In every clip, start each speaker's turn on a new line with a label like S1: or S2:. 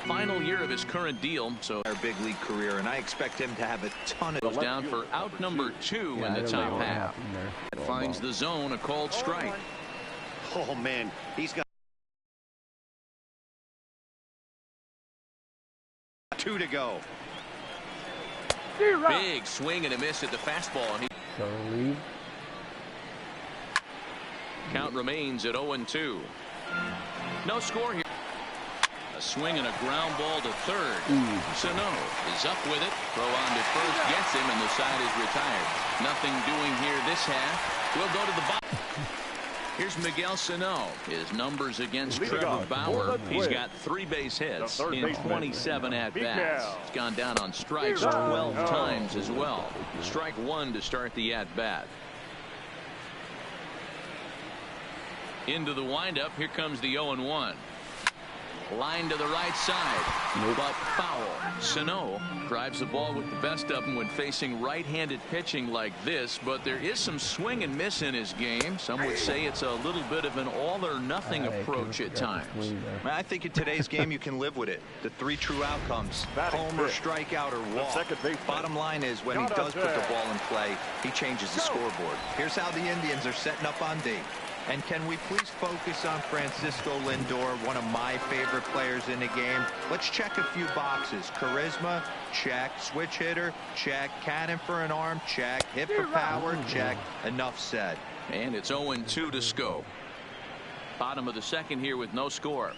S1: final year of his current deal, so
S2: our big league career, and I expect him to have a ton of
S1: goes down for out number 2 in the top half. Finds the zone, a called strike.
S3: Oh man, he's got 2 to go.
S1: Big swing and a miss at the fastball. And count remains at 0-2. No score here. A swing and a ground ball to third. Sano is up with it. Throw on to first gets him, and the side is retired. Nothing doing here this half. We'll go to the bottom. Here's Miguel Sano. His numbers against Trevor Bauer. He's got 3 base hits in 27 at-bats. He's gone down on strikes 12 times as well. Strike 1 to start the at-bat. Into the windup. Here comes the 0-1. Line to the right side, but foul. Sano drives the ball with the best of them when facing right-handed pitching like this, but there is some swing and miss in his game. Some would say it's a little bit of an all-or-nothing approach at times.
S2: I think in today's game you can live with it. The 3 true outcomes: home or strikeout or walk. Bottom line is, when he does put the ball in play, he changes the scoreboard. Here's how the Indians are setting up on D. And can we please focus on Francisco Lindor, one of my favorite players in the game? Let's check a few boxes. Charisma, check. Switch hitter, check. Cannon for an arm, check. Hit for power, check. Enough said.
S1: And it's 0-2 to Schoop. Bottom of the second here with no score.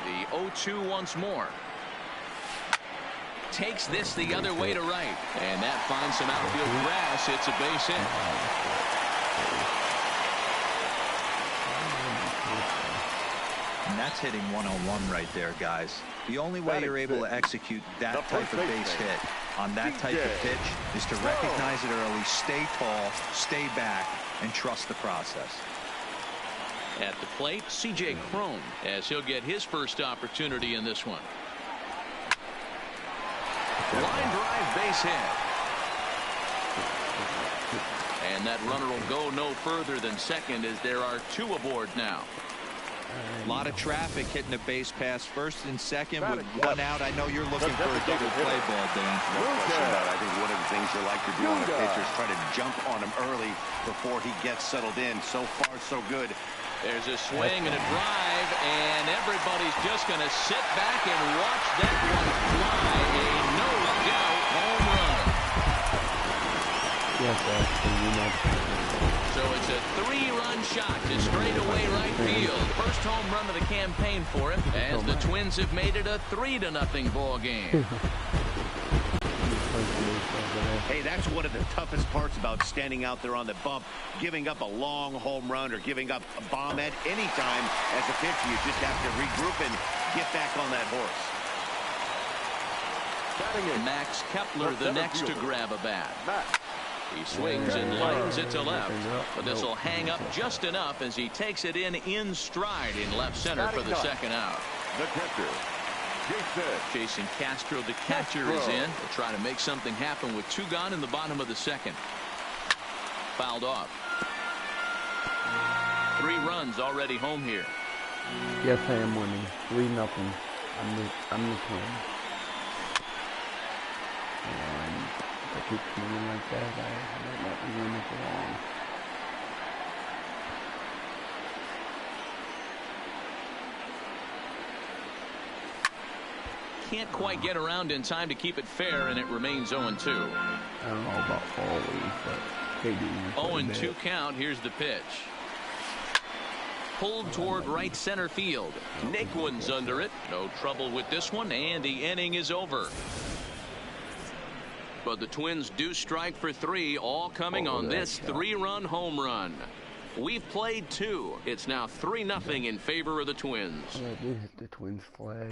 S1: The 0-2 once more. Takes this the other way to right, and that finds some outfield grass. It's a base hit.
S2: And that's hitting 1-on-1 right there, guys. The only way you're able to execute that type of base hit on that type of pitch is to recognize it early, stay tall, stay back, and trust the process.
S1: At the plate, C.J. Cron, as he'll get his first opportunity in this one. Line drive, base hit. And that runner will go no further than second, as there are 2 aboard now.
S2: A lot of traffic hitting the base pass first and second with 1 out. I know you're looking for a double play ball, Dan.
S3: No question about it. I think one of the things you like to do on a pitcher is try to jump on him early before he gets settled in. So far, so good.
S1: There's a swing and a drive, and everybody's just going to sit back and watch that one fly. A no-doubt home run. So it's a 3-run shot to straightaway right field. First home run of the campaign for him, as the Twins have made it a 3-0 ball game.
S3: Hey, that's one of the toughest parts about standing out there on the bump. Giving up a long home run or giving up a bomb at any time as a pitcher. You just have to regroup and get back on that horse.
S1: Max Kepler, the next to grab a bat. He swings and lines it to left, but this will hang up just enough as he takes it in stride in left center for the second out.
S4: The catcher,
S1: Jason Castro, the catcher, is in to try to make something happen with 2 gone in the bottom of the second. Fouled off. 3 runs already home here.
S5: Yes, I am winning. 3-0. I'm the Twin. And if I keep winning like that, I might not be winning for long.
S1: Can't quite get around in time to keep it fair, and it remains 0-2.
S5: I don't know about always, but they do.
S1: 0-2 count. Here's the pitch. Pulled toward right center field. Naquin's under it. No trouble with this one, and the inning is over. But the Twins do strike for 3, all coming on this 3-run home run. We've played 2. It's now 3-0 in favor of the Twins.
S5: I did hit the Twins flag.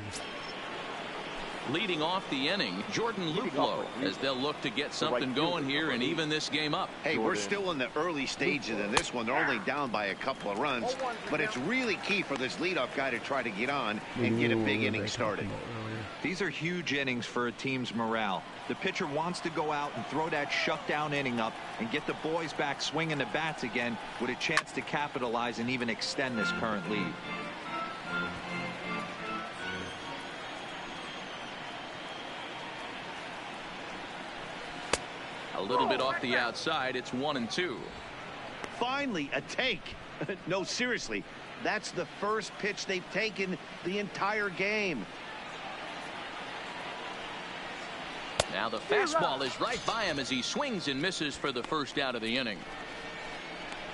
S1: Leading off the inning, Jordan Luplow, as they'll look to get something going here and even this game up.
S3: Hey, we're still in the early stages of this one. They're only down by a couple of runs, but it's really key for this leadoff guy to try to get on and get a big inning started.
S2: These are huge innings for a team's morale. The pitcher wants to go out and throw that shutdown inning up and get the boys back swinging the bats again with a chance to capitalize and even extend this current lead.
S1: A little bit off the outside. It's 1-2.
S3: Finally, a take. No, seriously, that's the first pitch they've taken the entire game.
S1: Now the fastball is right by him as he swings and misses for the first out of the inning.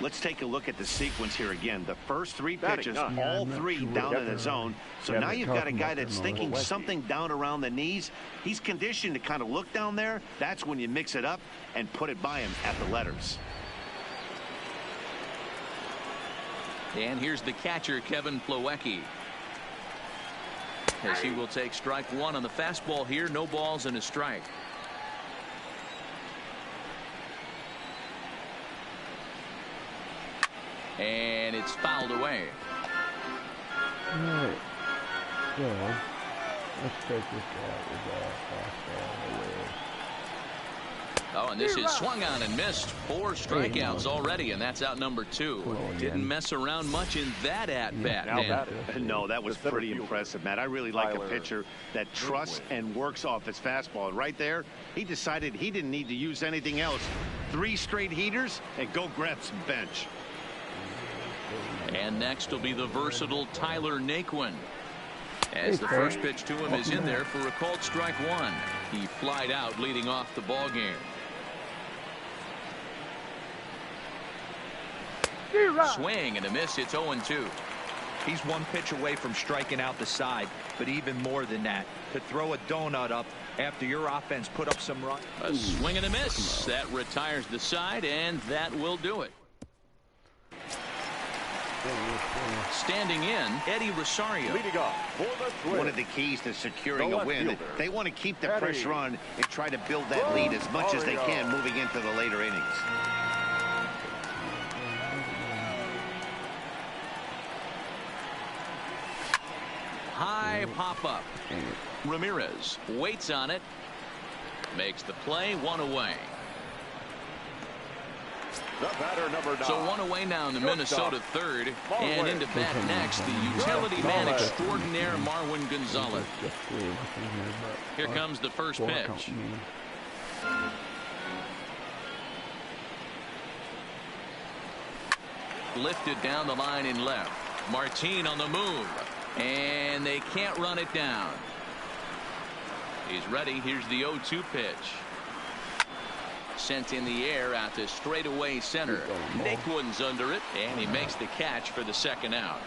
S3: Let's take a look at the sequence here again. The first three pitches, all three down in the zone. So now you've got a guy that's thinking something down around the knees. He's conditioned to kind of look down there. That's when you mix it up and put it by him at the letters.
S1: And here's the catcher, Kevin Plawecki, as he will take strike one on the fastball here. No balls and a strike. And it's fouled away.
S5: All right. So, let's take this out with fastball away.
S1: Oh, and this is swung on and missed. 4 strikeouts already, and that's out number 2. Didn't mess around much in that at-bat.
S3: No, that was pretty impressive, Matt. I really like a pitcher that trusts and works off his fastball. And right there, he decided he didn't need to use anything else. 3 straight heaters, and go grab some bench.
S1: And next will be the versatile Tyler Naquin, as the first pitch to him is in there for a called strike one. He flied out leading off the ball game. Swing and a miss. It's 0-2.
S2: He's one pitch away from striking out the side, but even more than that, to throw a donut up after your offense put up some runs.
S1: A swing and a miss. That retires the side, and that will do it. Standing in, Eddie Rosario.
S3: One of the keys to securing a win, they want to keep the pressure on and try to build that lead as much as they can moving into the later innings.
S1: High pop-up. Ramirez waits on it. Makes the play. 1 away. So 1 away now in the Minnesota third. And into bat next, the utility man extraordinaire, Marwin Gonzalez. Here comes the first pitch. Lifted down the line in left. Martin on the move. And they can't run it down. He's ready. Here's the 0-2 pitch. Sent in the air out to straightaway center. Naquin's under it, and he makes the catch for the second out.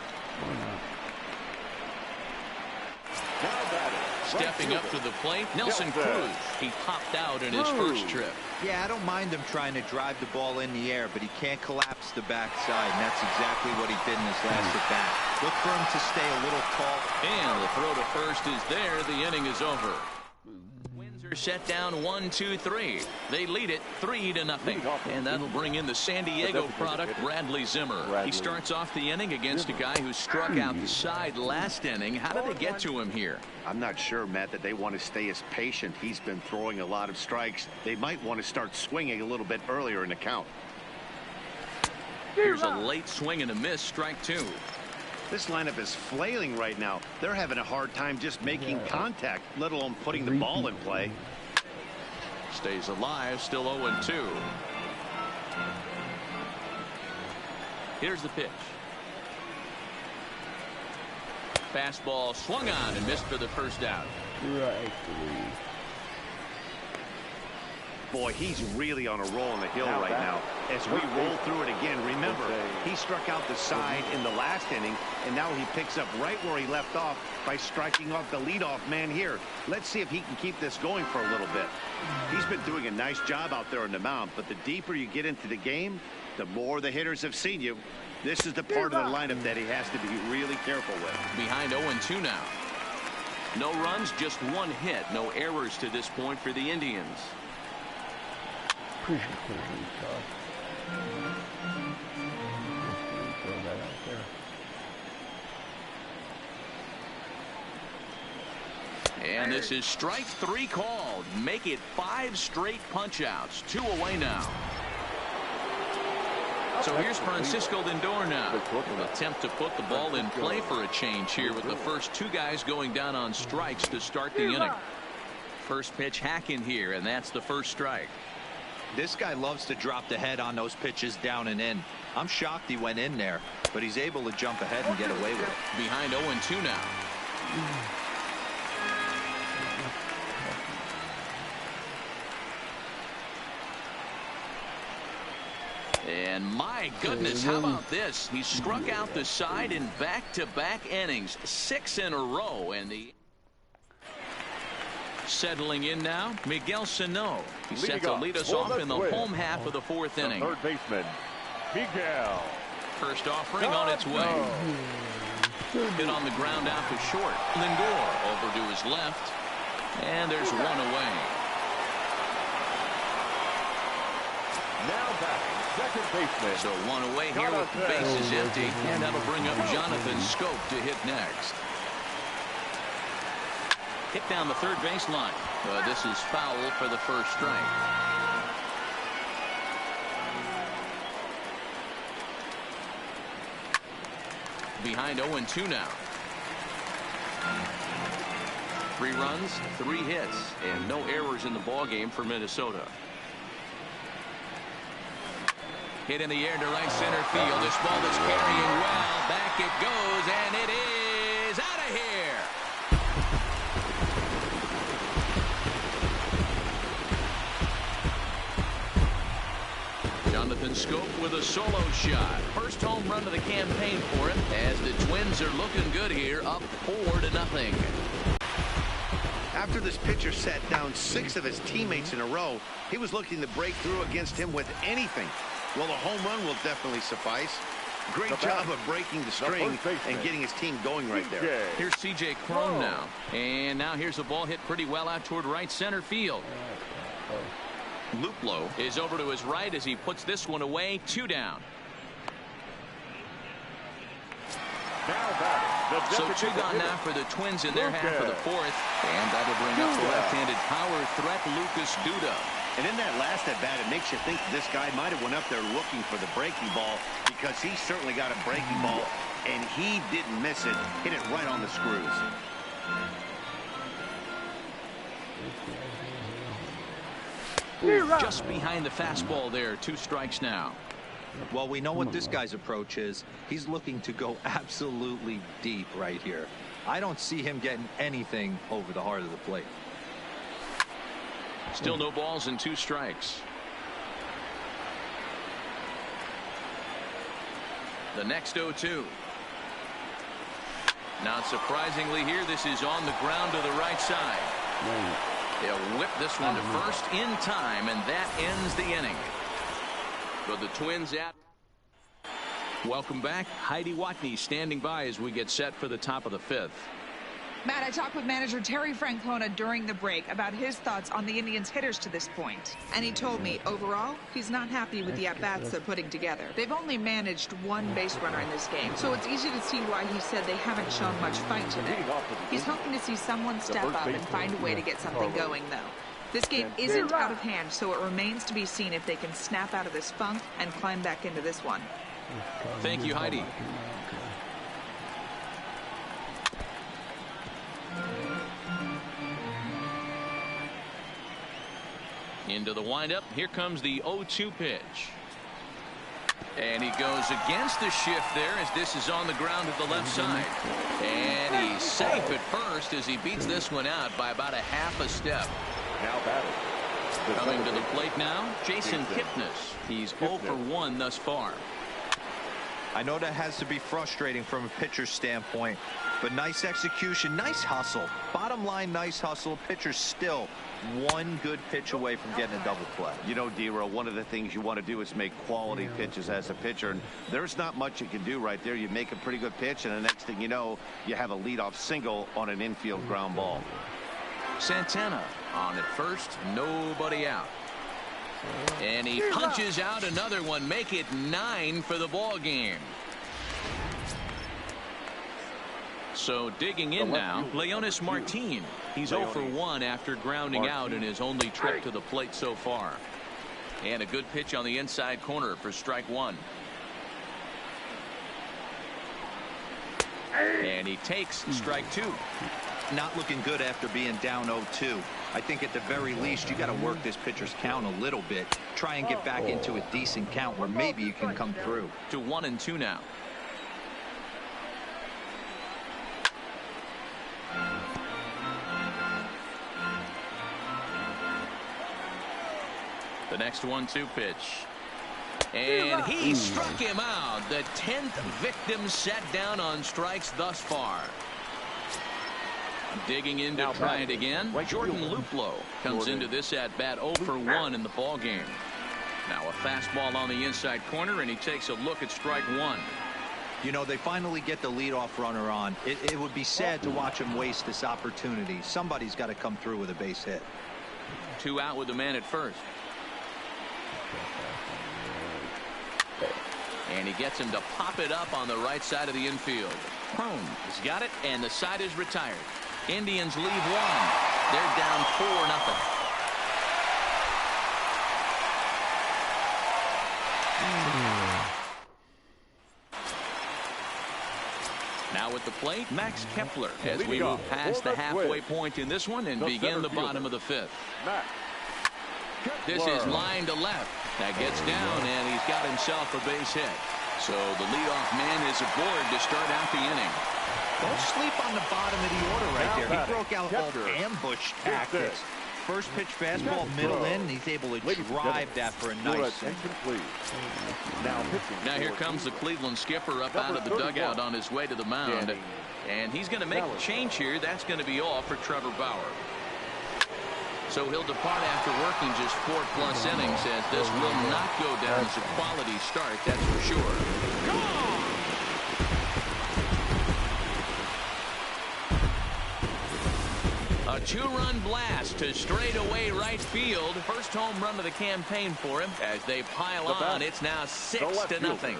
S1: Stepping up to the plate, Nelson Cruz. He popped out in his first trip.
S2: Yeah, I don't mind him trying to drive the ball in the air, but he can't collapse the backside, and that's exactly what he did in his last at bat. Look for him to stay a little tall.
S1: And the throw to first is there. The inning is over. Winds are set down 1-2-3. They lead it 3-0. And that'll bring in the San Diego product, Bradley Zimmer. He starts off the inning against a guy who struck out the side last inning. How did they get to him here?
S3: I'm not sure, Matt, that they want to stay as patient. He's been throwing a lot of strikes. They might want to start swinging a little bit earlier in the count.
S1: Here's a late swing and a miss. Strike 2.
S3: This lineup is flailing right now. They're having a hard time just making contact, let alone putting the ball in play.
S1: Stays alive, still 0-2. Here's the pitch. Fastball swung on and missed for the first out.
S5: Right.
S3: Boy, he's really on a roll on the hill right now. As we roll through it again, remember, he struck out the side in the last inning, and now he picks up right where he left off by striking off the leadoff man here. Let's see if he can keep this going for a little bit. He's been doing a nice job out there on the mound, but the deeper you get into the game, the more the hitters have seen you. This is the part of the lineup that he has to be really careful with.
S1: Behind 0-2 now. No runs, just 1 hit. No errors to this point for the Indians.
S5: Appreciate it, throw that out there.
S1: And this is strike 3 called. Make it 5 straight punch-outs. 2 away now. So here's Francisco Lindor now. An attempt to put the ball in play for a change here with the first 2 guys going down on strikes to start the inning. First pitch hack in here, and that's the first strike.
S2: This guy loves to drop the head on those pitches down and in. I'm shocked he went in there, but he's able to jump ahead and get away with it.
S1: Behind 0-2 now. And my goodness, how about this? He struck out the side in back-to-back innings, 6 in a row. And the settling in now, Miguel Sano. He's set to lead us off in the home half of the 4th inning.
S4: Third baseman, Miguel.
S1: First offering on its way. Hit on the ground out to short. Lindor over to his left. And there's 1 away.
S4: Now back. Second baseman.
S1: So 1 away here with the bases empty, and that'll bring up Jonathan Scope to hit next. Hit down the third baseline. This is foul for the first strike. Behind 0-2 now. 3 runs, 3 hits, and no errors in the ballgame for Minnesota. Hit in the air to right center field. This ball is carrying well. Back it goes, and it is out of here. Jonathan Scope with a solo shot. First home run of the campaign for him, as the Twins are looking good here, up 4-0.
S3: After this pitcher sat down 6 of his teammates in a row, he was looking to break through against him with anything. Well, a home run will definitely suffice. Great job of breaking the string and getting his team going right there.
S1: Here's C.J. Cron now. And now here's a ball hit pretty well out toward right center field. Luplow is over to his right as he puts this one away. 2 down. So 2 gone now for the Twins in their half of the 4th. And that'll bring up the left-handed power threat, Lucas Duda.
S3: And in that last at-bat, it makes you think this guy might have went up there looking for the breaking ball, because he certainly got a breaking ball, and he didn't miss it. Hit it right on the screws.
S1: Just behind the fastball there. 2 strikes now.
S2: Well, we know what this guy's approach is. He's looking to go absolutely deep right here. I don't see him getting anything over the heart of the plate.
S1: Still no balls and 2 strikes. The next 0-2. Not surprisingly here, this is on the ground to the right side. They'll whip this one to first in time, and that ends the inning. But the Twins out. Welcome back. Heidi Watney standing by as we get set for the top of the 5th.
S6: Matt, I talked with manager Terry Francona during the break about his thoughts on the Indians' hitters to this point. And he told me, overall, he's not happy with the at-bats they're putting together. They've only managed 1 base runner in this game, so it's easy to see why he said they haven't shown much fight today. He's hoping to see someone step up and find a way to get something going, though. This game isn't out of hand, so it remains to be seen if they can snap out of this funk and climb back into this one.
S1: Thank you, Heidi. Into the windup. Here comes the 0-2 pitch. And he goes against the shift there as this is on the ground at the left side. And he's safe at first as he beats this one out by about a half a step.
S4: Now batting.
S1: Coming to the plate now, Jason Kipnis. He's 0 for 1 thus far.
S2: I know that has to be frustrating from a pitcher's standpoint, but nice execution, nice hustle. Bottom line, nice hustle. Pitcher's still 1 good pitch away from getting a double play.
S3: You know, D-Row, one of the things you want to do is make quality pitches as a pitcher, and there's not much you can do right there. You make a pretty good pitch, and the next thing you know, you have a leadoff single on an infield ground ball.
S1: Santana on at first, nobody out. And he punches out another one, make it 9 for the ball game. So digging in now, Leonis Martin. He's 0 for 1 after grounding out in his only trip to the plate so far. And a good pitch on the inside corner for strike one. And he takes strike two.
S2: Not looking good after being down 0-2. I think at the very least you got to work this pitcher's count a little bit. Try and get back into a decent count where maybe you can come through.
S1: To 1-2 now. The next 1-2 pitch. And he struck him out. The 10th victim set down on strikes thus far. Digging in to try it again. Jordan Luplow comes into this at bat 0 for 1 in the ball game. Now a fastball on the inside corner, and he takes a look at strike one.
S2: You know, they finally get the leadoff runner on. It would be sad to watch him waste this opportunity. Somebody's got to come through with a base hit.
S1: 2 out with the man at first. And he gets him to pop it up on the right side of the infield. Crone has got it, and the side is retired. Indians leave 1. They're down 4-0. Now at the plate, Max Kepler, as we move past the halfway point in this one and begin the bottom of the 5th. This is line to left. That gets down, and he's got himself a base hit. So the leadoff man is aboard to start out the inning.
S2: Don't sleep on the bottom of the order right there. He broke out all ambush tactics. First pitch fastball, middle in, and he's able to drive that for a nice hit.
S1: Now here comes the Cleveland skipper up out of the dugout on his way to the mound. And he's going to make a change here. That's going to be all for Trevor Bauer. So he'll depart after working just 4+ innings, as this will not go down as a quality start, that's for sure. A 2-run blast to straightaway right field. First home run of the campaign for him. As they pile on, it's now 6-0.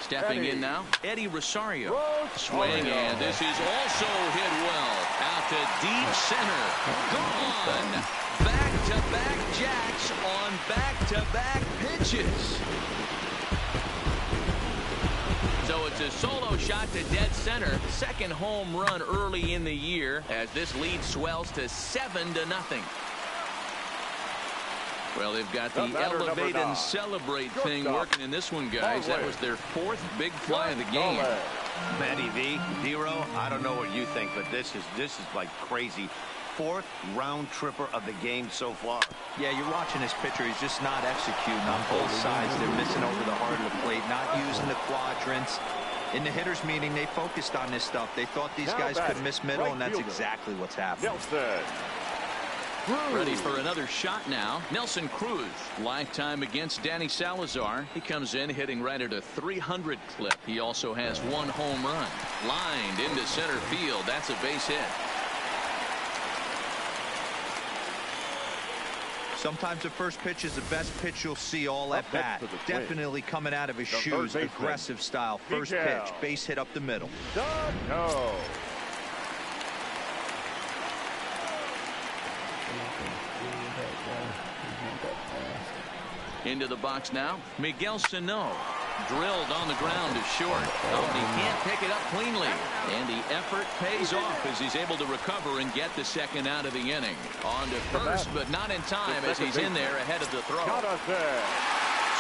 S1: Stepping in now, Eddie Rosario. Swing, and this is also hit well. Out to deep center. Gone. Back-to-back jacks on back-to-back pitches. So it's a solo shot to dead center. Second home run early in the year, as this lead swells to 7-0. Well, they've got the elevate and celebrate thing working in this one, guys. That was their 4th big fly of the game.
S3: Matty V, Dero, I don't know what you think, but this is like crazy. 4th round tripper of the game so far.
S2: Yeah, you're watching this pitcher. He's just not executing on both sides. They're missing over the heart of the plate, not using the quadrants. In the hitters meeting, they focused on this stuff. They thought these guys could miss middle, and that's exactly what's happening.
S1: Ready for another shot now. Nelson Cruz, lifetime against Danny Salazar. He comes in hitting right at a 300 clip. He also has 1 home run. Lined into center field. That's a base hit.
S2: Sometimes the first pitch is the best pitch you'll see all at bat. Definitely coming out of his shoes. Aggressive style. First pitch. Base hit up the middle.
S1: Into the box now. Miguel Sano. Drilled on the ground to short. Oh, and he can't pick it up cleanly. And the effort pays off as he's able to recover and get the second out of the inning. On to first, but not in time as he's in there ahead of the throw.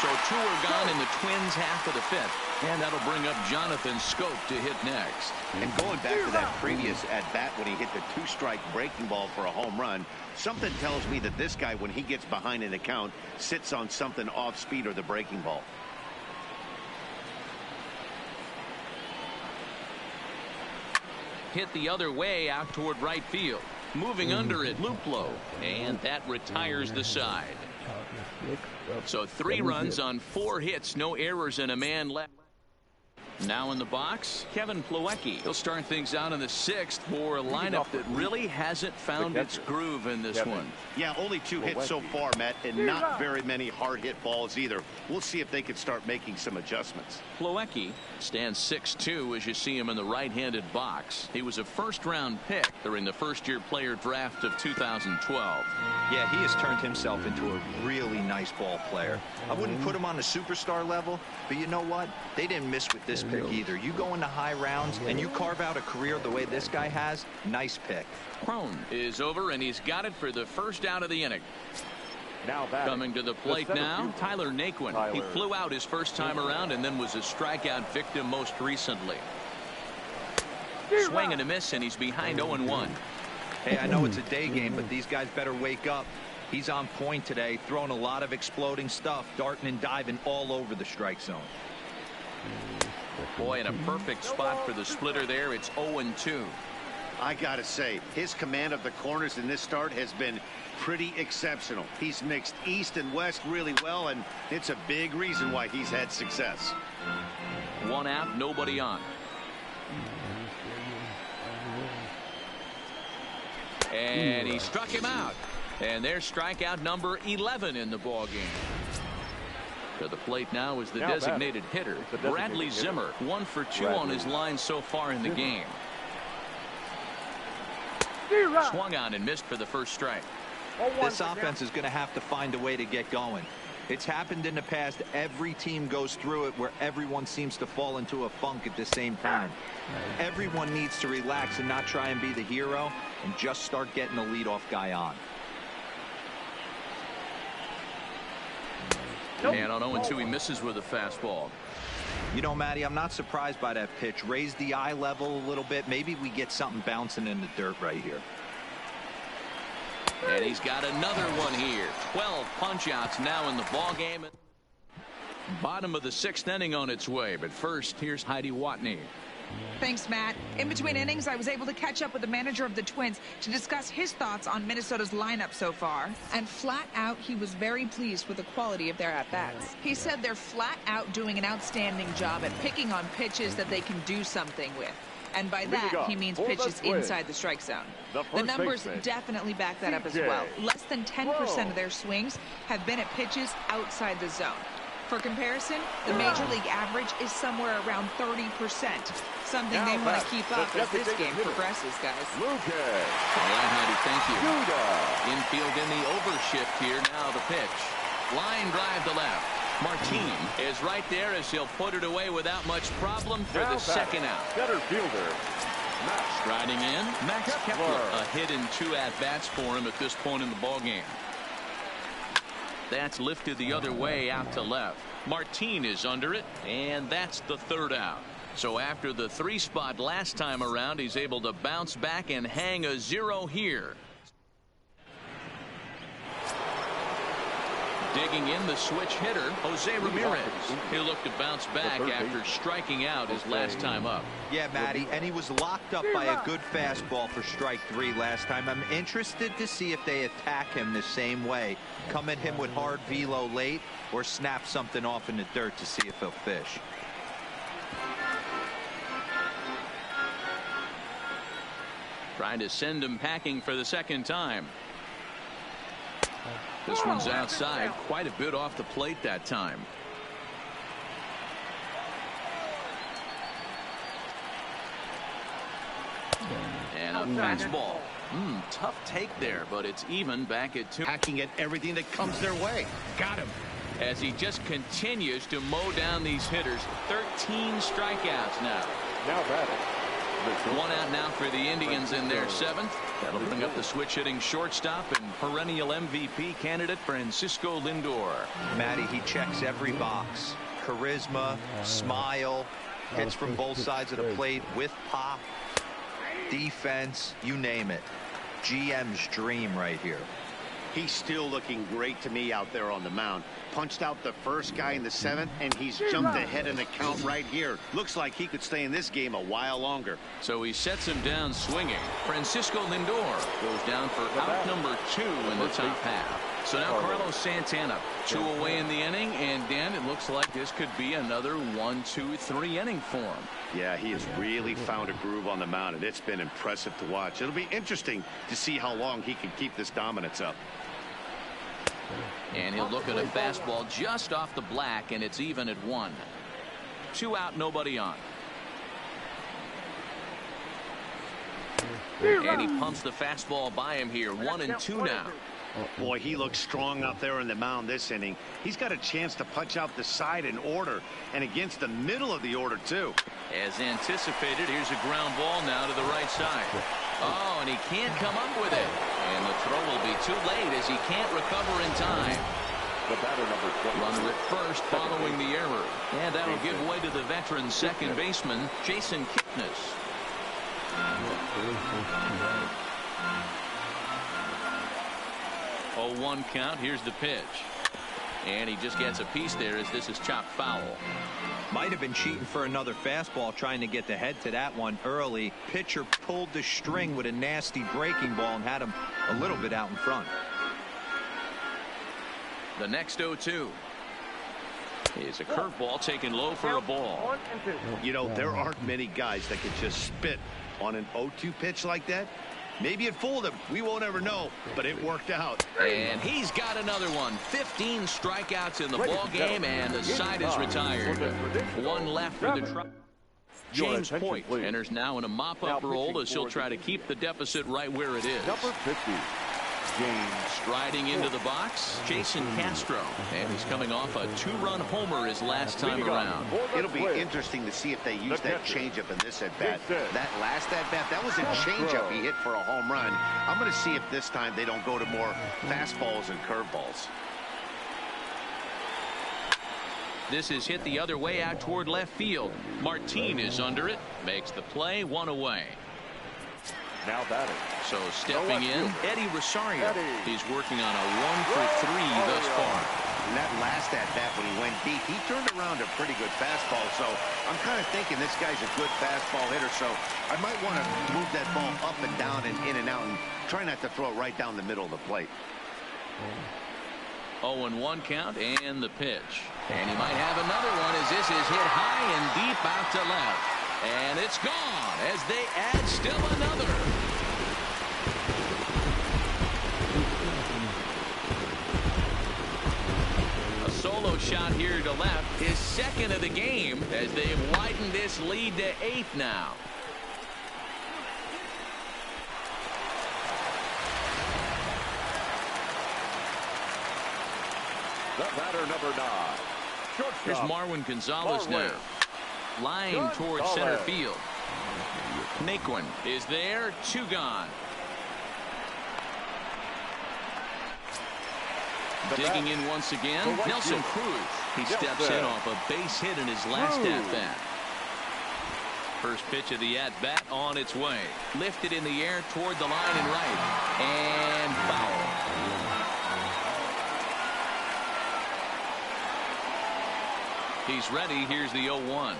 S1: So 2 are gone in the Twins' half of the 5th. And that'll bring up Jonathan Scope to hit next.
S3: And going back to that previous at-bat when he hit the 2-strike breaking ball for a home run, something tells me that this guy, when he gets behind in the count, sits on something off speed or the breaking ball.
S1: Hit the other way out toward right field. Moving under it, Luplow. And that retires the side. So 3 runs on 4 hits, no errors, and a man left. Now in the box, Kevin Plawecki. He'll start things out in the 6th for a lineup that really hasn't found its groove in this one.
S3: Yeah, only 2 hits so far, Matt, and not very many hard hit balls either. We'll see if they can start making some adjustments.
S1: Plawecki stands 6'2" as you see him in the right-handed box. He was a first-round pick during the first-year player draft of 2012.
S2: Yeah, he has turned himself into a really nice ball player. I wouldn't put him on the superstar level, but you know what? They didn't miss with this pick either. You go into high rounds and you carve out a career the way this guy has. Nice pick.
S1: Crone is over, and he's got it for the first out of the inning.
S4: Now
S1: coming to the plate now, Tyler Naquin. He flew out his first time around and then was a strikeout victim most recently. Swing and a miss, and he's behind 0-1.
S2: Hey, I know it's a day game, but these guys better wake up. He's on point today, throwing a lot of exploding stuff, darting and diving all over the strike zone.
S1: Boy, in a perfect spot for the splitter there. It's 0-2.
S3: I gotta say, his command of the corners in this start has been pretty exceptional. He's mixed east and west really well, and it's a big reason why he's had success.
S1: 1 out, nobody on. And he struck him out. And there's strikeout number 11 in the ballgame. To the plate now is the designated hitter, Bradley Zimmer. 1 for 2 on his line so far in the game. Swung on and missed for the first strike.
S2: This offense is going to have to find a way to get going. It's happened in the past. Every team goes through it where everyone seems to fall into a funk at the same time. Everyone needs to relax and not try and be the hero and just start getting the leadoff guy on.
S1: And on 0-2, he misses with a fastball.
S2: You know, Matty, I'm not surprised by that pitch. Raise the eye level a little bit. Maybe we get something bouncing in the dirt right here.
S1: And he's got another one here. 12 punch-outs now in the ballgame. Bottom of the 6th inning on its way. But first, here's Heidi Watney.
S6: Thanks, Matt. In between innings, I was able to catch up with the manager of the Twins to discuss his thoughts on Minnesota's lineup so far. And flat out, he was very pleased with the quality of their at-bats. He said they're flat out doing an outstanding job at picking on pitches that they can do something with. And by that, he means pitches inside the strike zone. The numbers definitely back that up as well. Less than 10% of their swings have been at pitches outside the zone. For comparison, the Major League average is somewhere around 30%. Something they want to keep up as this game progresses, guys.
S1: All right, Heidi, thank you. Infield in the overshift here. Now the pitch. Line drive to left. Martin is right there as he'll put it away without much problem for the second out.
S4: Center fielder.
S1: Striding in, Max Kepler. A hit and 2 at-bats for him at this point in the ballgame. That's lifted the other way out to left. Martin is under it, and that's the 3rd out. So after the 3 spot last time around, he's able to bounce back and hang a 0 here. Digging in the switch hitter, Jose Ramirez. He'll look to bounce back after striking out his last time up.
S2: Yeah, Matty, and he was locked up by a good fastball for strike 3 last time. I'm interested to see if they attack him the same way. Come at him with hard velo late or snap something off in the dirt to see if he'll fish.
S1: Trying to send him packing for the second time. This one's outside, quite a bit off the plate that time. And a fastball. Tough take there, but it's even back at 2.
S3: Hacking at everything that comes their way. Got him.
S1: As he just continues to mow down these hitters. 13 strikeouts now.
S4: Now batting.
S1: 1 out now for the Indians in their 7th. That'll bring up the switch hitting shortstop and perennial MVP candidate Francisco Lindor.
S2: Matty, he checks every box. Charisma, smile, hits from both sides of the plate with pop, defense, you name it. GM's dream right here.
S3: He's still looking great to me out there on the mound. punched out the first guy in the 7th, and he's jumped ahead in the count right here. Looks like he could stay in this game a while longer.
S1: So he sets him down swinging. Francisco Lindor goes down for out number 2 in the top half. So now Carlos Santana, 2 away in the inning, and Dan, it looks like this could be another 1, 2, 3 inning for him.
S3: Yeah, he has really found a groove on the mound, and it's been impressive to watch. It'll be interesting to see how long he can keep this dominance up.
S1: And he'll look at a fastball just off the black, and it's even at 1. 2 out, nobody on. And he pumps the fastball by him here. 1 and 2 now.
S3: Boy, he looks strong out there in the mound this inning. He's got a chance to punch out the side in order, and against the middle of the order, too.
S1: As anticipated, here's a ground ball now to the right side. Oh, and he can't come up with it. And the throw will be too late as he can't recover in time.
S4: The batter, number 20.
S1: Runner at first following the error. And that'll give way to the veteran second baseman, Jason Kipnis. 0-1 count. Here's the pitch. And he just gets a piece there as this is chopped foul.
S2: Might have been cheating for another fastball, trying to get the head to that one early. Pitcher pulled the string with a nasty breaking ball and had him a little bit out in front.
S1: The next 0-2 is a curveball taken low for a ball.
S3: You know, there aren't many guys that can just spit on an 0-2 pitch like that. Maybe it fooled him. We won't ever know, but it worked out.
S1: And he's got another one. 15 strikeouts in the ball game, and the side is retired. 1 left for the try. James Point enters now in a mop-up role as he'll try to keep the deficit right where it is.
S4: Number 50.
S1: Striding into the box, Jason Castro, and he's coming off a 2-run homer his last time around.
S3: It'll be interesting to see if they use that changeup in this at-bat. That last at-bat, that was a changeup he hit for a home run. I'm going to see if this time they don't go to more fastballs and curveballs.
S1: This is hit the other way out toward left field. Martin is under it, makes the play, 1 away.
S4: Now batting.
S1: So stepping in, Eddie Rosario. He's working on a 1 for 3 thus far.
S3: And that last at-bat when he went deep, he turned around a pretty good fastball. So I'm kind of thinking this guy's a good fastball hitter. So I might want to move that ball up and down and in and out and try not to throw it right down the middle of the plate.
S1: 0-1 count and the pitch. And he might have another one as this is hit high and deep out to left. And it's gone as they add still another. A solo shot here to left, his second of the game as they've widened this lead to 8 now.
S4: The batter, number 9.
S1: Here's Marwin Gonzalez now. Line towards center field. Naquin is there. 2 gone. Digging in once again, Nelson Cruz. He steps in off a base hit in his last at-bat. First pitch of the at-bat on its way. Lifted in the air toward the line and right. And foul. He's ready. Here's the 0-1.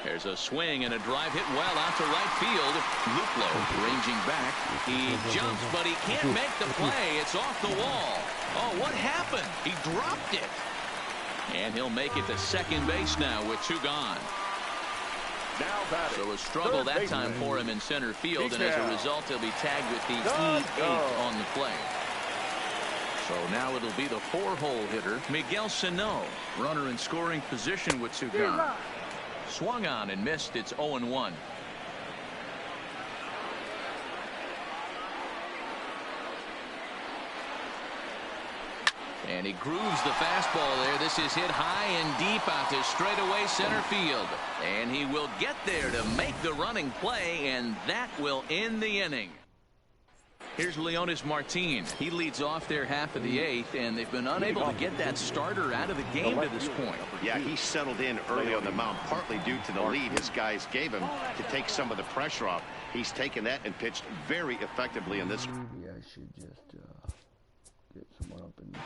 S1: There's a swing and a drive hit well out to right field. Luplo ranging back. He jumps, but he can't make the play. It's off the wall. Oh, what happened? He dropped it. And he'll make it to second base now with 2 gone. So a struggle that time for him in center field, and as a result, he'll be tagged with the E8 on the play. So now it'll be the 4-hole hitter, Miguel Sano, runner in scoring position with 2 gone. Swung on and missed. It's 0-1. And he grooves the fastball there. This is hit high and deep out to straightaway center field. And he will get there to make the running play, and that will end the inning. Here's Leonis Martin. He leads off their half of the 8th, and they've been unable to get that starter out of the game to this point.
S3: Yeah, he settled in early on the mound, partly due to the lead his guys gave him to take some of the pressure off. He's taken that and pitched very effectively in this.
S5: Maybe I should just get someone up in the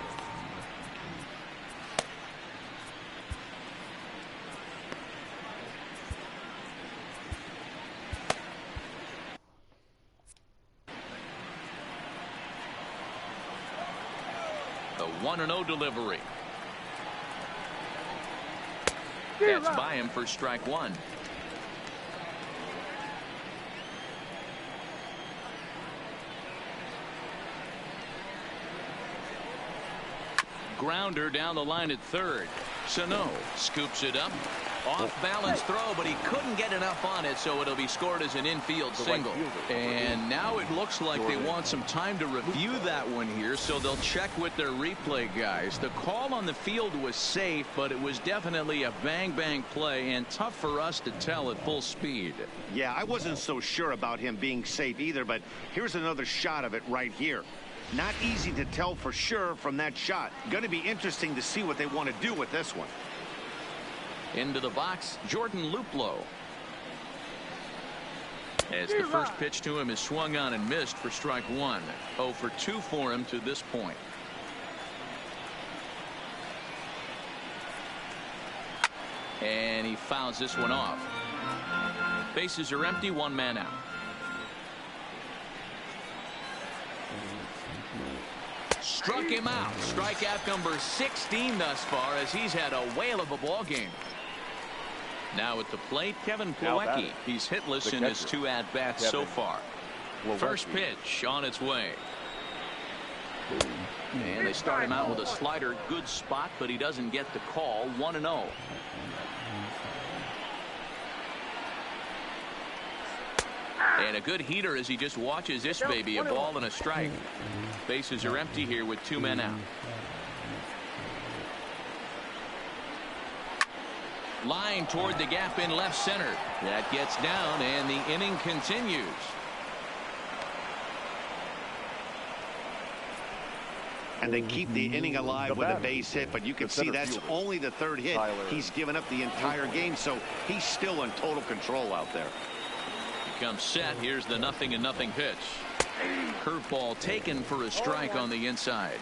S1: The 1-0 delivery. That's by him for strike one. Grounder down the line at third. Sano scoops it up. Off balance throw, but he couldn't get enough on it, so it'll be scored as an infield single. And now it looks like they want some time to review that one here, so they'll check with their replay guys. The call on the field was safe, but it was definitely a bang play and tough for us to tell at full speed.
S3: Yeah, I wasn't so sure about him being safe either, but here's another shot of it right here. Not easy to tell for sure from that shot. Going to be interesting to see what they want to do with this one.
S1: Into the box, Jordan Luplow. As the first pitch to him is swung on and missed for strike one. 0 for 2 for him to this point. And he fouls this one off. Bases are empty, 1 man out. Struck him out. Strikeout number 16 thus far, as he's had a whale of a ball game. Now at the plate, Kevin Plawecki. He's hitless in his 2 at-bats so far. First pitch on its way. And they start him out with a slider. Good spot, but he doesn't get the call. 1-0. And a good heater as he just watches this baby. A ball and a strike. Bases are empty here with 2 men out. Line toward the gap in left center. That gets down, and the inning continues.
S3: And they keep the inning alive with a base hit, but you can see that's only the 3rd hit. He's given up the entire game, so he's still in total control out there.
S1: He comes set. Here's the 0-0 pitch. Curveball taken for a strike on the inside.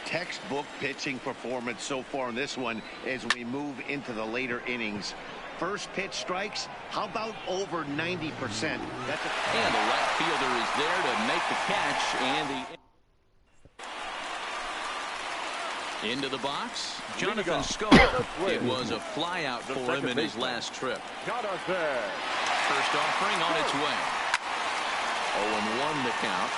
S3: Textbook pitching performance so far in this one as we move into the later innings. First pitch strikes. How about over 90%? And
S1: the right fielder is there to make the catch, and into the box, Jonathan Scope. It was a fly out for him in his last trip. First offering on its way. 0-1 the count.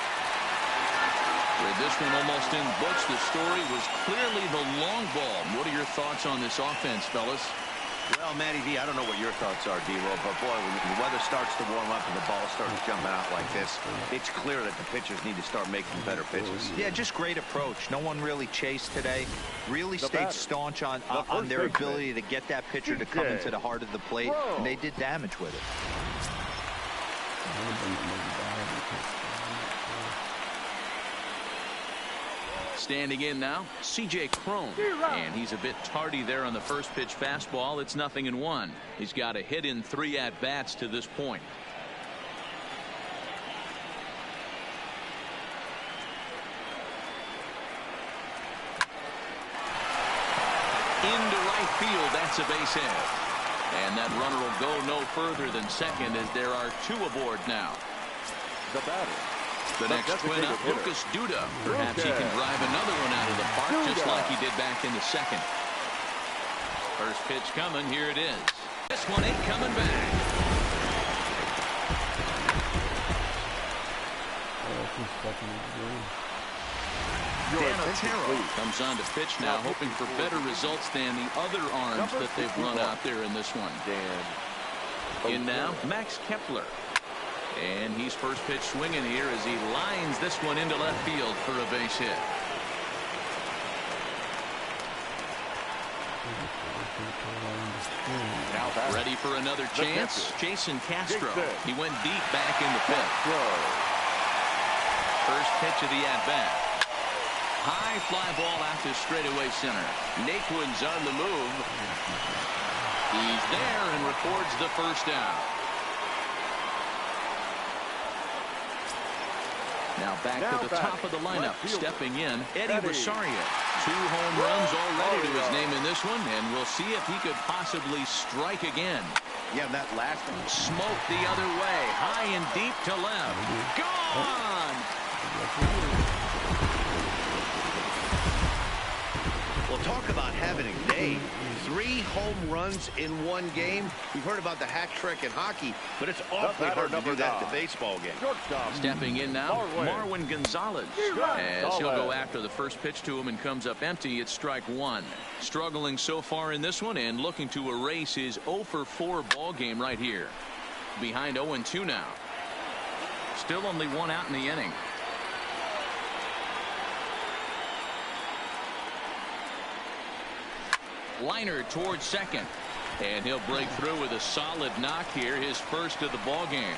S1: With this one almost in books, the story was clearly the long ball. What are your thoughts on this offense, fellas?
S2: Well, Matty V, I don't know what your thoughts are, D-Roll, but boy, when the weather starts to warm up and the ball starts jumping out like this, it's clear that the pitchers need to start making better pitches. Yeah, just great approach. No one really chased today. Really stayed staunch on their ability to get that pitcher to come into the heart of the plate, and they did damage with it.
S1: Standing in now, C.J. Cron, and he's a bit tardy there on the first pitch fastball. It's 0-1. He's got a hit in 3 at-bats to this point. Into right field, that's a base hit. And that runner will go no further than second, as there are 2 aboard now.
S4: The batter.
S1: The next twin up, Lucas Duda. Perhaps he can drive another one out of the park, just like he did back in the second. First pitch coming. Here it is. This one ain't coming back. Dan Otero comes on to pitch now, hoping for better results than the other arms that they've run out there in this one. In now, Max Kepler. And he's first pitch swinging here as he lines this one into left field for a base hit. Ready for another chance? Jason Castro. He went deep back in the 5th. First pitch of the at-bat. High fly ball out to straightaway center. Naquin's on the move. He's there and records the first down. Now back to the top of the lineup, stepping in, Eddie Rosario. 2 home runs already to his name in this one, and we'll see if he could possibly strike again.
S3: Yeah, that last one.
S1: Smoked the other way, high and deep to left. Gone!
S3: having a day. 3 home runs in one game. We've heard about the hat trick in hockey, but it's awfully hard to do that in a baseball game.
S1: Stepping in now, Marwin Gonzalez. As he'll go after the first pitch to him and comes up empty, it's strike 1. Struggling so far in this one and looking to erase his 0 for 4 ball game right here. Behind 0-2 now. Still only 1 out in the inning. Liner towards second, and he'll break through with a solid knock here, his first of the ball game.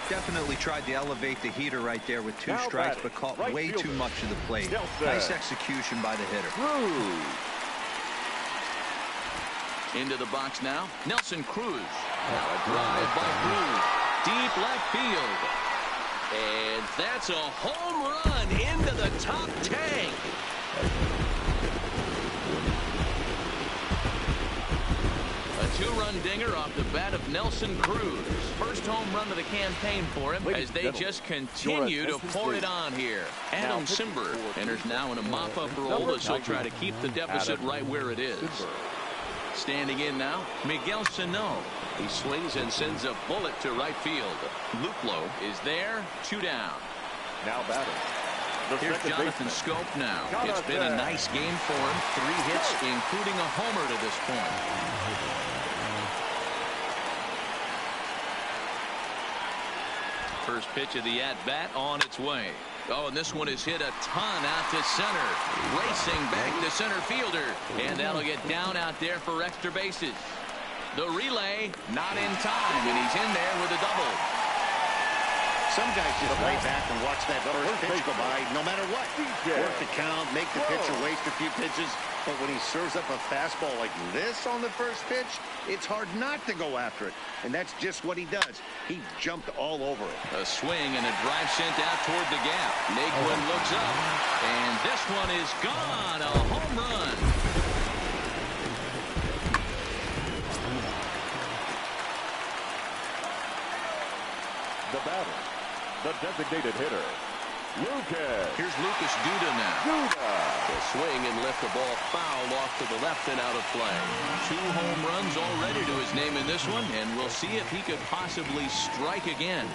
S2: Definitely tried to elevate the heater right there with 2 strikes, but caught way too much of the plate. Nice execution by the hitter.
S1: Into the box now, Nelson Cruz. Now a drive by Cruz, deep left field, and that's a home run into the top tank. A 2-run dinger off the bat of Nelson Cruz. First home run of the campaign for him as they just continue to pour it on here. Adam Simber enters now in a mop-up role as he'll try to keep the deficit right where it is. Standing in now, Miguel Sano. He swings and sends a bullet to right field. Luplow is there, 2 down.
S4: Now batting.
S1: Here's Jonathan Scope now. It's been a nice game for him. 3 hits, including a homer to this point. First pitch of the at-bat on its way. Oh, and this one is hit a ton out to center. Racing back to center fielder. And that'll get down out there for extra bases. The relay, not in time, and he's in there with a double.
S3: Some guys just lay back and watch that first pitch go by no matter what. Work the count, make the pitcher waste a few pitches. But when he serves up a fastball like this on the first pitch, it's hard not to go after it. And that's just what he does. He jumped all over it.
S1: A swing and a drive sent out toward the gap. Naquin looks up, and this one is gone. A home run.
S4: The batter, the designated hitter, Lucas.
S1: Here's Lucas Duda now. The swing and lift the ball foul off to the left and out of play. 2 home runs already to his name in this one, and we'll see if he could possibly strike again.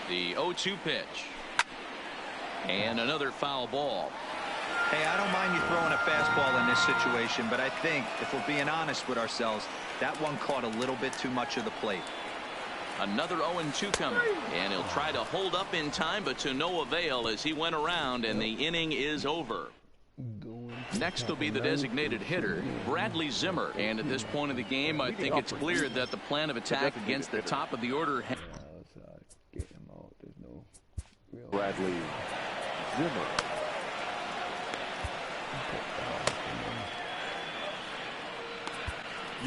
S1: The 0-2 pitch. And another foul ball.
S2: Hey, I don't mind you throwing a fastball in this situation, but I think, if we're being honest with ourselves, that one caught a little bit too much of the plate.
S1: Another 0-2 coming, and he'll try to hold up in time, but to no avail as he went around, and the inning is over. Next will be the designated hitter, Bradley Zimmer, and at this point of the game, I think it's clear that the plan of attack against the top of the order.
S4: Bradley Zimmer.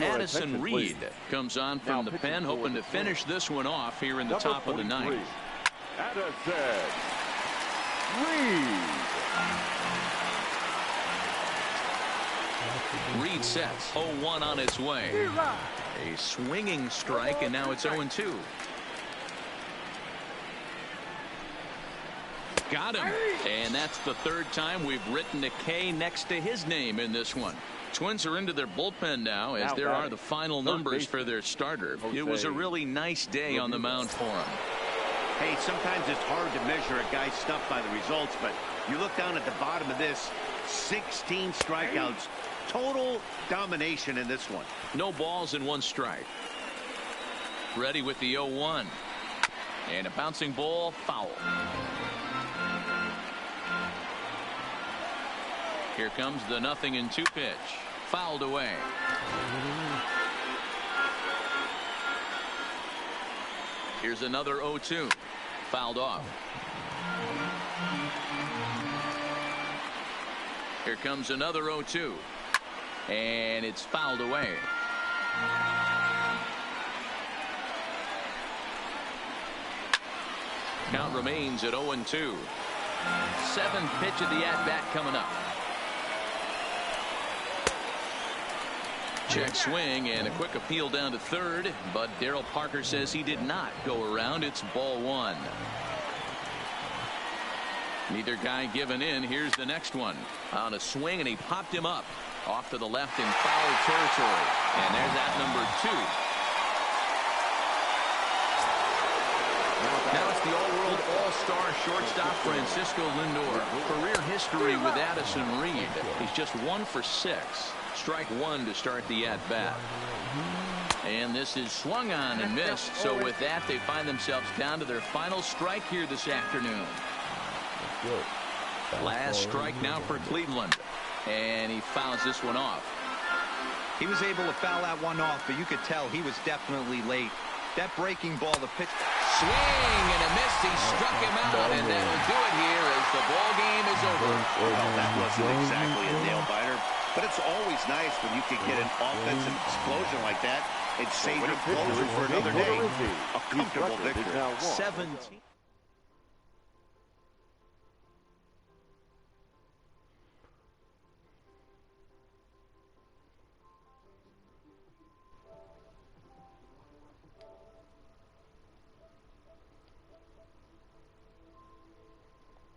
S1: Addison Reed comes on from the pen, hoping to finish this one off here in the top of the 9th.
S4: Addison Reed.
S1: Reed sets 0-1 on its way. A swinging strike, and now it's 0-2. Got him. And that's the 3rd time we've written a K next to his name in this one. Twins are into their bullpen now, as there are the final numbers for their starter. It was a really nice day on the mound for him.
S3: Hey, sometimes it's hard to measure a guy's stuff by the results, but you look down at the bottom of this, 16 strikeouts, total domination in this one.
S1: No balls and 1 strike. Ready with the 0-1. And a bouncing ball, foul. Here comes the 0-2 pitch. Fouled away. Here's another 0-2. Fouled off. Here comes another 0-2. And it's fouled away. Count remains at 0-2. 7th pitch of the at-bat coming up. Check swing and a quick appeal down to third, but Darryl Parker says he did not go around. It's ball one. Neither guy giving in. Here's the next one on a swing, and he popped him up off to the left in foul territory. And there's that number 2. Now it's the all-world all-star shortstop Francisco Lindor. Career history with Addison Reed. He's just 1 for 6. Strike 1 to start the at-bat. And this is swung on and missed. So with that, they find themselves down to their final strike here this afternoon. Last strike now for Cleveland. And he fouls this one off.
S2: He was able to foul that one off, but you could tell he was definitely late. That breaking ball, the pitch.
S1: Swing and a miss. He struck him out, and that'll do it here as the ball game is over.
S3: Well, that wasn't exactly a nail-biter, but it's always nice when you can get an offensive explosion like that and save your closer for another day. A comfortable victory.
S1: 17.